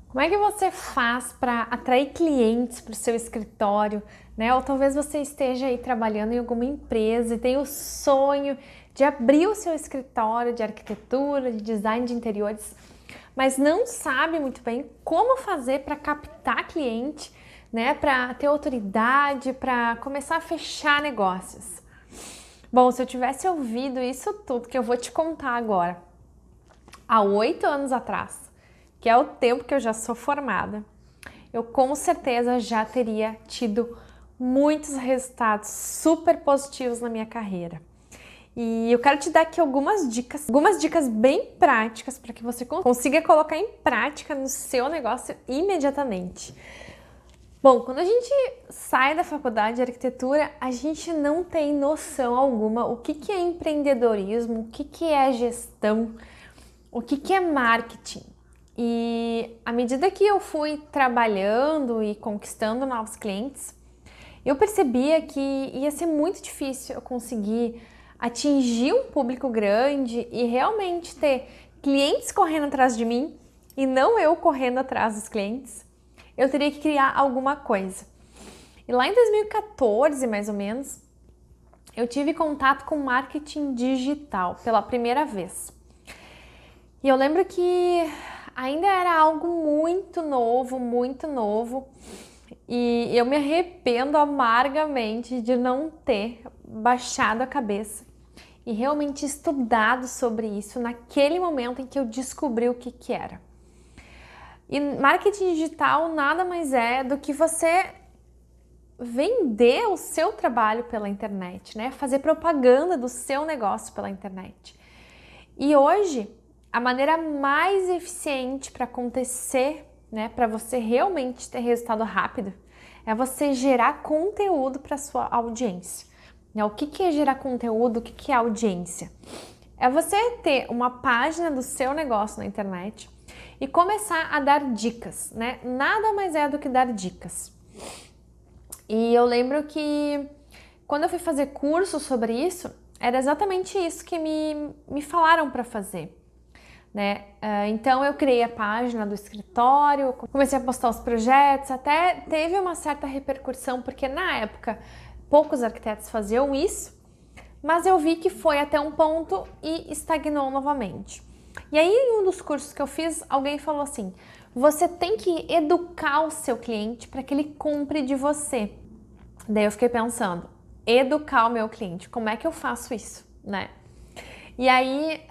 Como é que você faz para atrair clientes para o seu escritório, né? Ou talvez você esteja aí trabalhando em alguma empresa e tenha o sonho de abrir o seu escritório de arquitetura, de design de interiores, mas não sabe muito bem como fazer para captar cliente, né? Para ter autoridade, para começar a fechar negócios. Bom, se eu tivesse ouvido isso tudo que eu vou te contar agora, há 8 anos atrás, que é o tempo que eu já sou formada, eu com certeza já teria tido muitos resultados super positivos na minha carreira. E eu quero te dar aqui algumas dicas bem práticas para que você consiga colocar em prática no seu negócio imediatamente. Bom, quando a gente sai da faculdade de arquitetura, a gente não tem noção alguma o que é empreendedorismo, o que é gestão, o que é marketing. E à medida que eu fui trabalhando e conquistando novos clientes, eu percebia que ia ser muito difícil eu conseguir atingir um público grande e realmente ter clientes correndo atrás de mim e não eu correndo atrás dos clientes. Eu teria que criar alguma coisa. E lá em 2014, mais ou menos, eu tive contato com marketing digital pela primeira vez. E eu lembro que ainda era algo muito novo, e eu me arrependo amargamente de não ter baixado a cabeça e realmente estudado sobre isso naquele momento em que eu descobri o que era. E marketing digital nada mais é do que você vender o seu trabalho pela internet, né? Fazer propaganda do seu negócio pela internet. E hoje, a maneira mais eficiente para acontecer, né, para você realmente ter resultado rápido, é você gerar conteúdo para sua audiência. O que é gerar conteúdo? O que é audiência? É você ter uma página do seu negócio na internet e começar a dar dicas, né? Nada mais é do que dar dicas. E eu lembro que quando eu fui fazer curso sobre isso, era exatamente isso que me falaram para fazer. Né? Então eu criei a página do escritório, comecei a postar os projetos, até teve uma certa repercussão, porque na época poucos arquitetos faziam isso, mas eu vi que foi até um ponto e estagnou novamente. E aí em um dos cursos que eu fiz, alguém falou assim: você tem que educar o seu cliente para que ele compre de você. Daí eu fiquei pensando, educar o meu cliente, como é que eu faço isso, né? E aí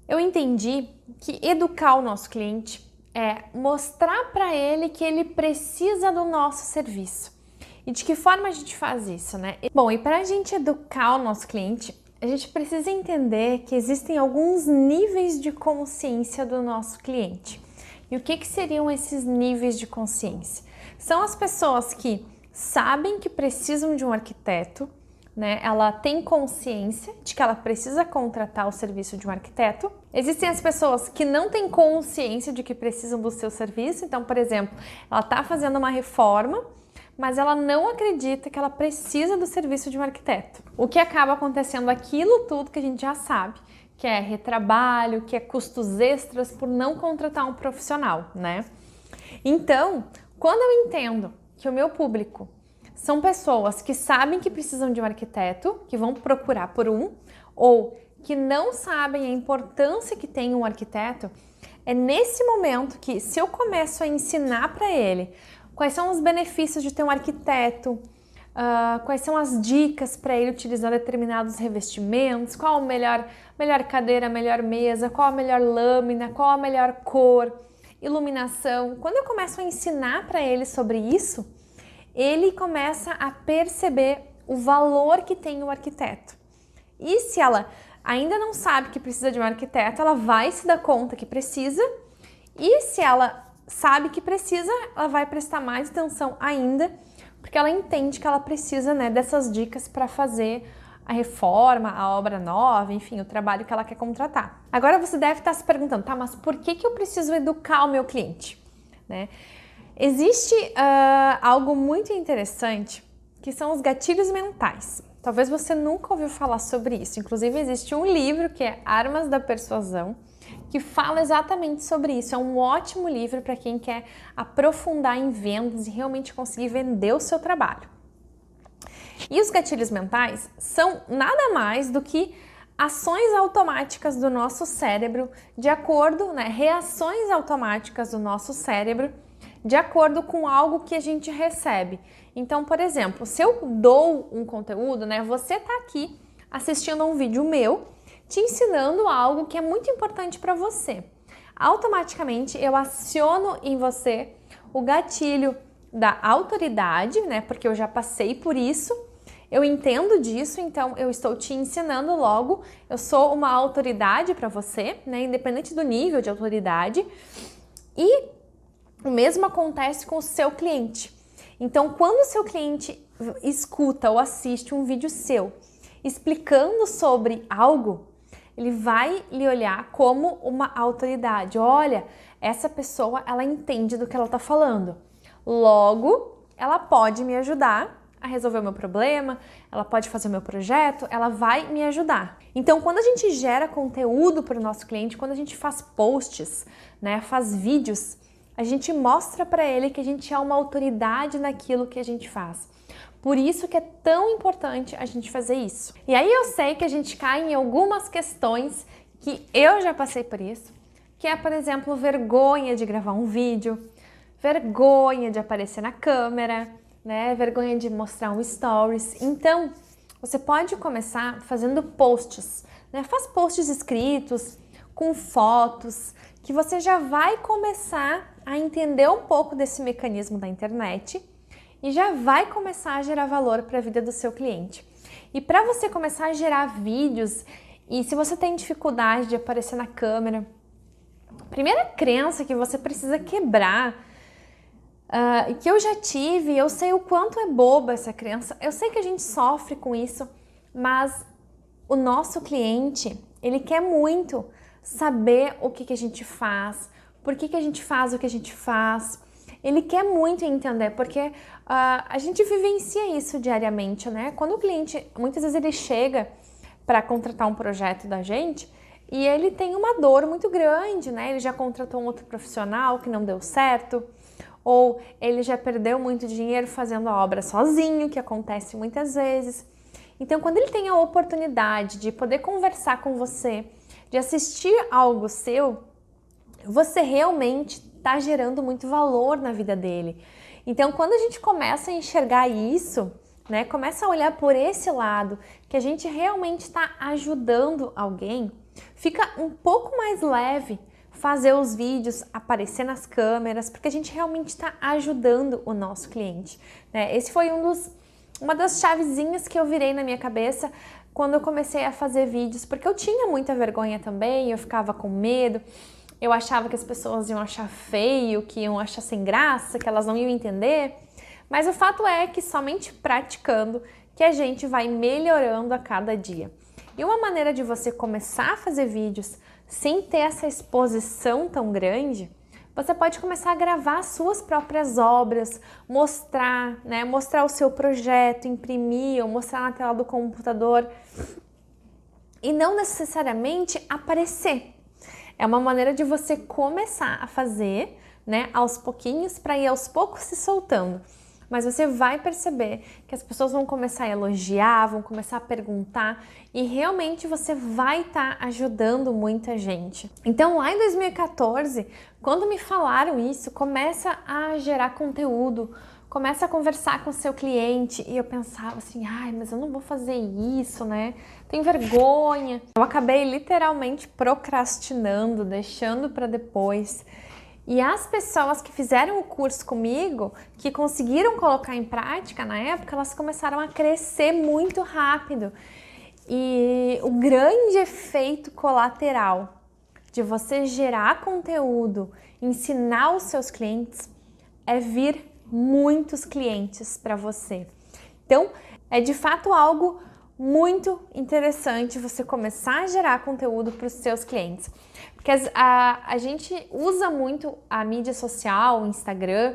eu entendi que educar o nosso cliente é mostrar para ele que ele precisa do nosso serviço. E de que forma a gente faz isso, né? Bom, e para a gente educar o nosso cliente, a gente precisa entender que existem alguns níveis de consciência do nosso cliente. E o que seriam esses níveis de consciência? São as pessoas que sabem que precisam de um arquiteto, né? Ela tem consciência de que ela precisa contratar o serviço de um arquiteto. Existem as pessoas que não têm consciência de que precisam do seu serviço. Então, por exemplo, ela está fazendo uma reforma, mas ela não acredita que ela precisa do serviço de um arquiteto. O que acaba acontecendo aquilo tudo que a gente já sabe, que é retrabalho, que é custos extras por não contratar um profissional, né? Então, quando eu entendo que o meu público são pessoas que sabem que precisam de um arquiteto, que vão procurar por um, ou que não sabem a importância que tem um arquiteto, é nesse momento que, se eu começo a ensinar para ele quais são os benefícios de ter um arquiteto, quais são as dicas para ele utilizar determinados revestimentos, qual a melhor cadeira, a melhor mesa, qual a melhor lâmina, qual a melhor cor, iluminação. Quando eu começo a ensinar para ele sobre isso, ele começa a perceber o valor que tem o arquiteto. E se ela ainda não sabe que precisa de um arquiteto, ela vai se dar conta que precisa. E se ela sabe que precisa, ela vai prestar mais atenção ainda, porque ela entende que ela precisa, né, dessas dicas para fazer a reforma, a obra nova, enfim, o trabalho que ela quer contratar. Agora você deve estar se perguntando, tá, mas por que eu preciso educar o meu cliente, né? Existe algo muito interessante que são os gatilhos mentais. Talvez você nunca ouviu falar sobre isso. Inclusive existe um livro que é Armas da Persuasão, que fala exatamente sobre isso. É um ótimo livro para quem quer aprofundar em vendas e realmente conseguir vender o seu trabalho. E os gatilhos mentais são nada mais do que ações automáticas do nosso cérebro de acordo, reações automáticas do nosso cérebro de acordo com algo que a gente recebe. Então, por exemplo, se eu dou um conteúdo, você está aqui assistindo a um vídeo meu, te ensinando algo que é muito importante para você. Automaticamente eu aciono em você o gatilho da autoridade, porque eu já passei por isso, eu entendo disso, então eu estou te ensinando logo, eu sou uma autoridade para você, independente do nível de autoridade. E o mesmo acontece com o seu cliente. Então, quando o seu cliente escuta ou assiste um vídeo seu explicando sobre algo, ele vai lhe olhar como uma autoridade. Olha, essa pessoa, ela entende do que ela está falando. Logo, ela pode me ajudar a resolver o meu problema, ela pode fazer o meu projeto, ela vai me ajudar. Então, quando a gente gera conteúdo para o nosso cliente, quando a gente faz posts, faz vídeos, a gente mostra para ele que a gente é uma autoridade naquilo que a gente faz. Por isso que é tão importante a gente fazer isso. E aí eu sei que a gente cai em algumas questões que eu já passei por isso, que é, por exemplo, vergonha de gravar um vídeo, vergonha de aparecer na câmera, vergonha de mostrar um stories. Então, você pode começar fazendo posts, Faz posts escritos, com fotos, que você já vai começar a entender um pouco desse mecanismo da internet e já vai começar a gerar valor para a vida do seu cliente. E para você começar a gerar vídeos, e se você tem dificuldade de aparecer na câmera, a primeira crença que você precisa quebrar, que eu já tive, eu sei o quanto é boba essa crença, eu sei que a gente sofre com isso, mas o nosso cliente, ele quer muito saber o que a gente faz, por que a gente faz o que a gente faz. Ele quer muito entender, porque a gente vivencia isso diariamente, Quando o cliente, muitas vezes ele chega para contratar um projeto da gente e ele tem uma dor muito grande, Ele já contratou um outro profissional que não deu certo, ou ele já perdeu muito dinheiro fazendo a obra sozinho, que acontece muitas vezes. Então, quando ele tem a oportunidade de poder conversar com você, de assistir algo seu, você realmente está gerando muito valor na vida dele. Então, quando a gente começa a enxergar isso, começa a olhar por esse lado, que a gente realmente está ajudando alguém, fica um pouco mais leve fazer os vídeos, aparecer nas câmeras, porque a gente realmente está ajudando o nosso cliente. Esse foi uma das chavezinhas que eu virei na minha cabeça quando eu comecei a fazer vídeos, porque eu tinha muita vergonha também, eu ficava com medo, eu achava que as pessoas iam achar feio, que iam achar sem graça, que elas não iam entender, mas o fato é que somente praticando que a gente vai melhorando a cada dia. E uma maneira de você começar a fazer vídeos sem ter essa exposição tão grande, você pode começar a gravar suas próprias obras, mostrar o seu projeto, imprimir ou mostrar na tela do computador e não necessariamente aparecer. É uma maneira de você começar a fazer, aos pouquinhos, para ir aos poucos se soltando. Mas você vai perceber que as pessoas vão começar a elogiar, vão começar a perguntar e realmente você vai estar ajudando muita gente. Então, lá em 2014, quando me falaram isso, começa a gerar conteúdo, começa a conversar com o seu cliente e eu pensava assim, mas eu não vou fazer isso, Tenho vergonha. Eu acabei literalmente procrastinando, deixando para depois. E as pessoas que fizeram o curso comigo, que conseguiram colocar em prática na época, elas começaram a crescer muito rápido. E o grande efeito colateral de você gerar conteúdo, ensinar os seus clientes, é vir muitos clientes para você. Então, é de fato algo muito interessante você começar a gerar conteúdo para os seus clientes. Porque a gente usa muito a mídia social, o Instagram,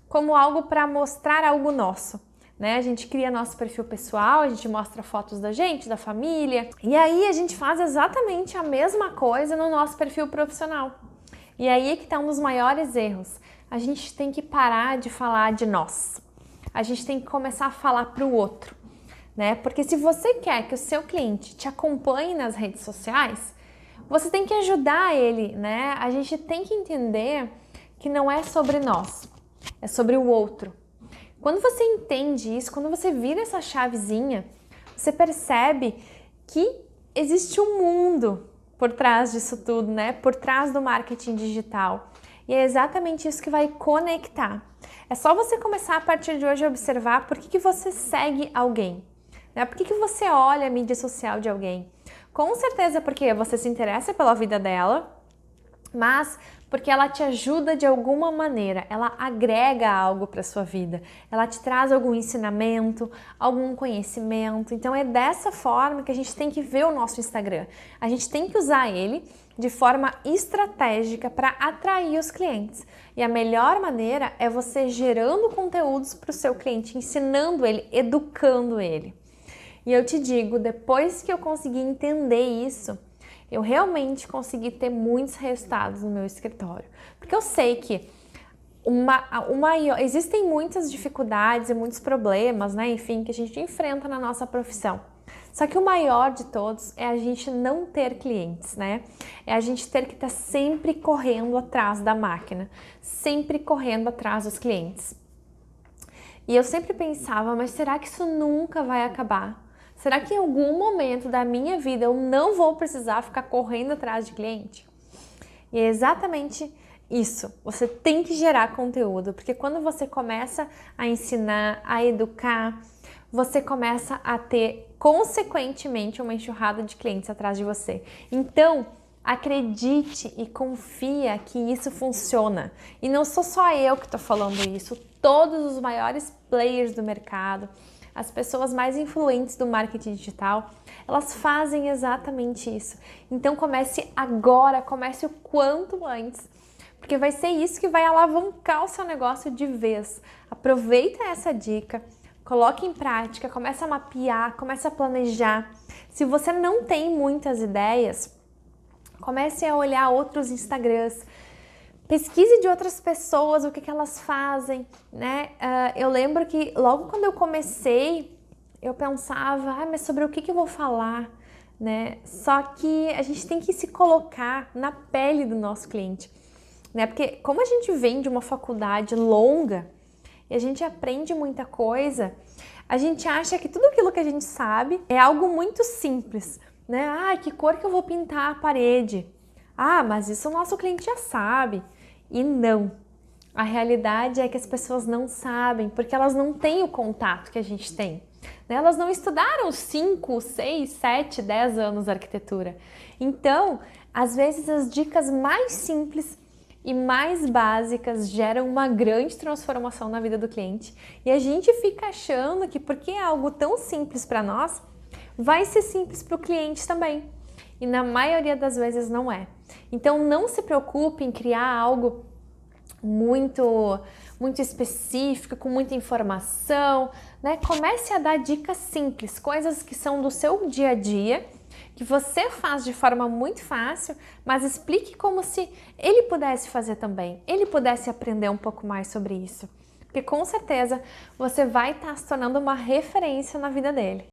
como algo para mostrar algo nosso. né? A gente cria nosso perfil pessoal, a gente mostra fotos da gente, da família, e aí a gente faz exatamente a mesma coisa no nosso perfil profissional. E aí é que tá um dos maiores erros. A gente tem que parar de falar de nós. A gente tem que começar a falar para o outro, né? Porque se você quer que o seu cliente te acompanhe nas redes sociais, você tem que ajudar ele, né? A gente tem que entender que não é sobre nós, é sobre o outro. Quando você entende isso, quando você vira essa chavezinha, você percebe que existe um mundo por trás disso tudo, né? Por trás do marketing digital. E é exatamente isso que vai conectar. É só você começar a partir de hoje a observar por que você segue alguém, né? Por que você olha a mídia social de alguém. Com certeza porque você se interessa pela vida dela, mas porque ela te ajuda de alguma maneira, ela agrega algo para sua vida, ela te traz algum ensinamento, algum conhecimento. Então é dessa forma que a gente tem que ver o nosso Instagram. A gente tem que usar ele de forma estratégica para atrair os clientes. E a melhor maneira é você gerando conteúdos para o seu cliente, ensinando ele, educando ele. E eu te digo, depois que eu consegui entender isso, eu realmente consegui ter muitos resultados no meu escritório. Porque eu sei que existem muitas dificuldades e muitos problemas, né? Enfim, que a gente enfrenta na nossa profissão. Só que o maior de todos é a gente não ter clientes, né? É a gente ter que estar sempre correndo atrás da máquina, sempre correndo atrás dos clientes. E eu sempre pensava, mas será que isso nunca vai acabar? Será que em algum momento da minha vida eu não vou precisar ficar correndo atrás de cliente? E é exatamente isso. Você tem que gerar conteúdo, porque quando você começa a ensinar, a educar, você começa a ter, consequentemente, uma enxurrada de clientes atrás de você. Então, acredite e confia que isso funciona. E não sou só eu que estou falando isso, todos os maiores players do mercado, as pessoas mais influentes do marketing digital, elas fazem exatamente isso. Então comece agora, comece o quanto antes, porque vai ser isso que vai alavancar o seu negócio de vez. Aproveita essa dica, coloque em prática, comece a mapear, comece a planejar. Se você não tem muitas ideias, comece a olhar outros Instagrams, pesquise de outras pessoas, o que elas fazem, né? Eu lembro que logo quando eu comecei, eu pensava, mas sobre o que eu vou falar, né? Só que a gente tem que se colocar na pele do nosso cliente, né? Porque como a gente vem de uma faculdade longa e a gente aprende muita coisa, a gente acha que tudo aquilo que a gente sabe é algo muito simples, né? Que cor que eu vou pintar a parede? Mas isso o nosso cliente já sabe. E não, a realidade é que as pessoas não sabem, porque elas não têm o contato que a gente tem, né? Elas não estudaram 5, 6, 7, 10 anos de arquitetura. Então, às vezes as dicas mais simples e mais básicas geram uma grande transformação na vida do cliente. E a gente fica achando que porque é algo tão simples para nós, vai ser simples para o cliente também. E na maioria das vezes não é. Então não se preocupe em criar algo muito específico, com muita informação, né? Comece a dar dicas simples, coisas que são do seu dia a dia, que você faz de forma muito fácil, mas explique como se ele pudesse fazer também, ele pudesse aprender um pouco mais sobre isso. Porque com certeza você vai estar se tornando uma referência na vida dele.